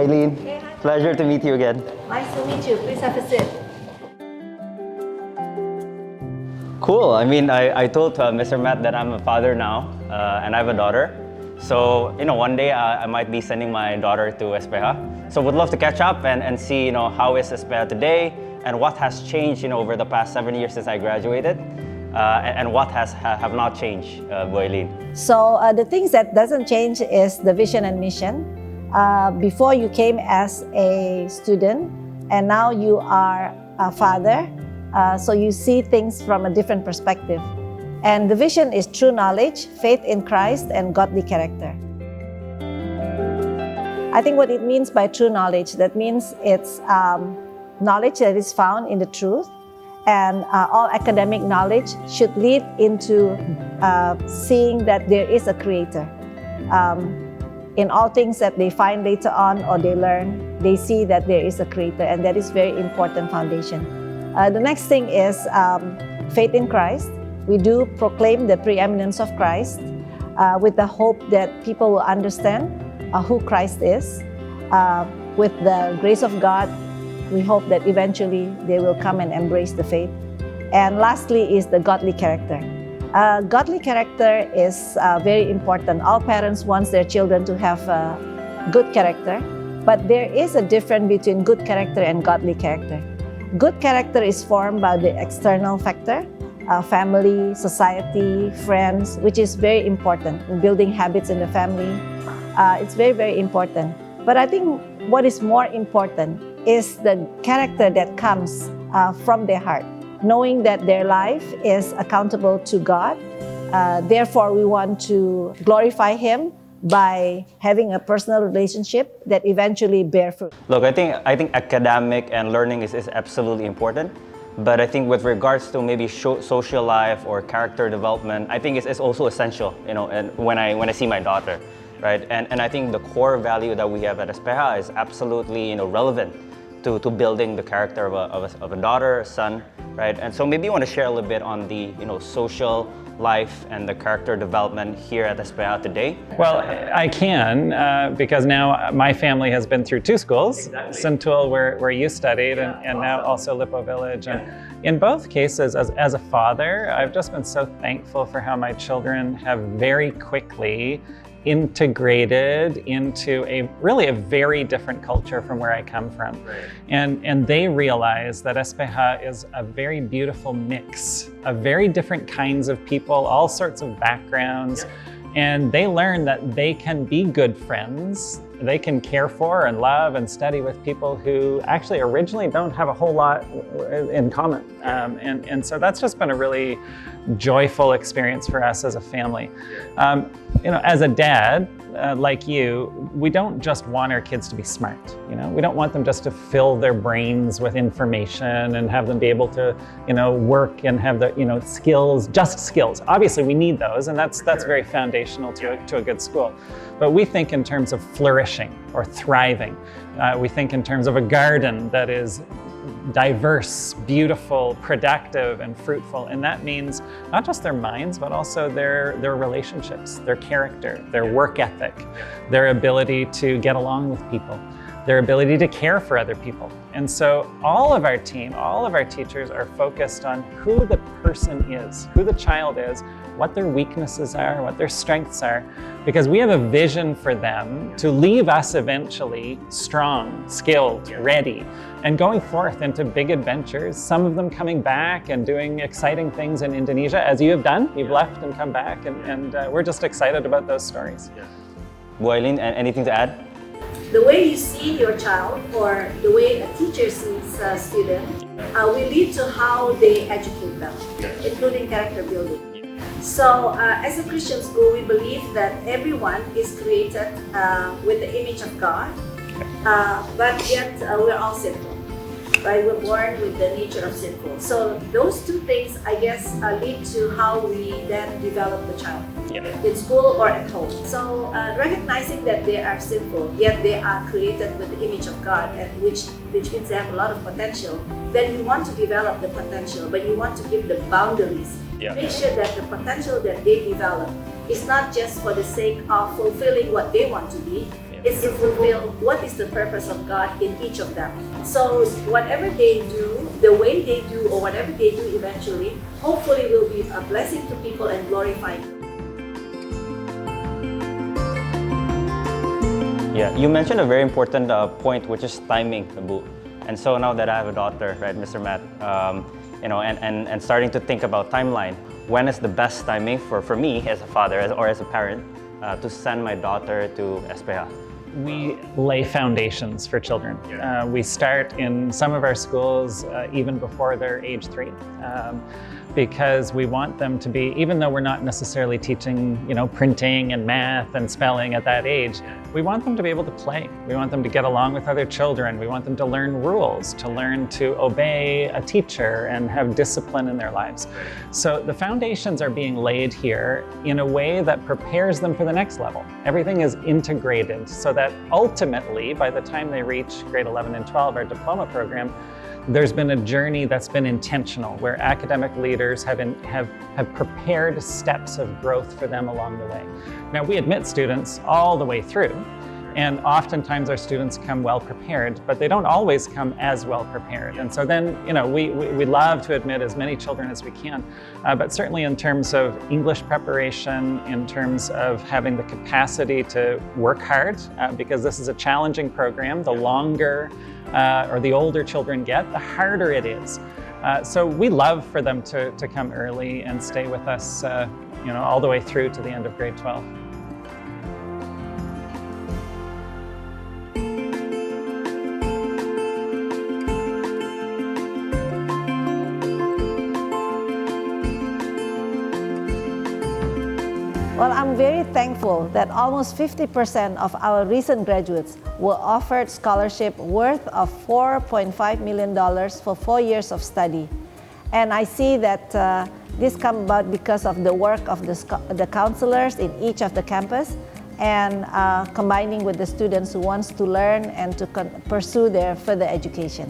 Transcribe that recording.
Aileen. Hey, hi. Pleasure to meet you again. Nice to meet you. Please have a seat. Cool. I mean, I told Mr. Matt that I'm a father now, and I have a daughter. So, one day I might be sending my daughter to SPH. So would love to catch up and see, how is SPH today and what has changed, over the past 7 years since I graduated, and what have not changed, Ibu Aileen. So the things that doesn't change is the vision and mission. Before you came as a student, and now you are a father, so you see things from a different perspective. And the vision is true knowledge, faith in Christ, and godly character. I think what it means by true knowledge, that means it's knowledge that is found in the truth, and all academic knowledge should lead into seeing that there is a creator. In all things that they find later on or they learn, they see that there is a creator, and that is very important foundation. The next thing is faith in Christ. We do proclaim the preeminence of Christ with the hope that people will understand who Christ is. With the grace of God, we hope that eventually they will come and embrace the faith. And lastly is the godly character. Godly character is very important. All parents want their children to have good character, but there is a difference between good character and godly character. Good character is formed by the external factor, family, society, friends, which is very important in building habits in the family. It's very, very important. But I think what is more important is the character that comes from their heart, knowing that their life is accountable to God. Therefore, we want to glorify Him by having a personal relationship that eventually bear fruit. Look, I think academic and learning is absolutely important. But I think with regards to maybe social life or character development, I think it's also essential, and when I see my daughter, right? And I think the core value that we have at SPH is absolutely, relevant to building the character of a daughter, a son, right? And so maybe you want to share a little bit on the, social life and the character development here at SPH today? Well, I can, because now my family has been through two schools, Suntul, where you studied, and now also Lippo Village. And in both cases, as a father, I've just been so thankful for how my children have very quickly integrated into a very different culture from where I come from. Right. And they realize that SPH is a very beautiful mix of very different kinds of people, all sorts of backgrounds. Yeah. And they learn that they can be good friends. They can care for and love and study with people who actually originally don't have a whole lot in common. And so that's just been a really joyful experience for us as a family. As a dad, like you, we don't just want our kids to be smart. We don't want them just to fill their brains with information and have them be able to, work and have the, skills, just skills. Obviously, we need those, and that's very foundational to a good school. But we think in terms of flourishing or thriving. We think in terms of a garden that is diverse, beautiful, productive, and fruitful. And that means not just their minds, but also their relationships, their character, their work ethic, their ability to get along with people, their ability to care for other people. And so all of our team, all of our teachers are focused on who the person is, who the child is, what their weaknesses are, what their strengths are, because we have a vision for them to leave us eventually strong, skilled, ready, and going forth into big adventures, some of them coming back and doing exciting things in Indonesia, as you have done. You've left and come back, and we're just excited about those stories. Ibu Aileen, anything to add? The way you see your child, or the way a teacher sees a student, will lead to how they educate them, including character building. So as a Christian school, we believe that everyone is created with the image of God, but yet we're all sinful. Right? We're born with the nature of sinful. So those two things, I guess, lead to how we then develop the child in school or at home. So recognizing that they are sinful, yet they are created with the image of God, and which means they have a lot of potential. Then you want to develop the potential, but you want to give the boundaries. Make sure that the potential that they develop is not just for the sake of fulfilling what they want to be, is to fulfill what is the purpose of God in each of them. So whatever they do, the way they do, or whatever they do eventually, hopefully will be a blessing to people and glorifying. Yeah, you mentioned a very important point, which is timing, Ibu. And so now that I have a daughter, right, Mr. Matt, and starting to think about timeline, when is the best timing for me as a father or as a parent to send my daughter to SPH? We lay foundations for children. We start in some of our schools even before they're age 3. Because we want them to be, even though we're not necessarily teaching, printing and math and spelling at that age, we want them to be able to play. We want them to get along with other children. We want them to learn rules, to learn to obey a teacher and have discipline in their lives. So the foundations are being laid here in a way that prepares them for the next level. Everything is integrated so that ultimately, by the time they reach grade 11 and 12, our diploma program, there's been a journey that's been intentional, where academic leaders have prepared steps of growth for them along the way. Now, we admit students all the way through, and oftentimes our students come well prepared, but they don't always come as well prepared. And so then, we love to admit as many children as we can, but certainly in terms of English preparation, in terms of having the capacity to work hard, because this is a challenging program. The longer or the older children get, the harder it is. So we love for them to come early and stay with us, all the way through to the end of grade 12. Well, I'm very thankful that almost 50% of our recent graduates were offered scholarship worth of $4.5 million for 4 years of study. And I see that this come about because of the work of the counselors in each of the campus, and combining with the students who wants to learn and to pursue their further education.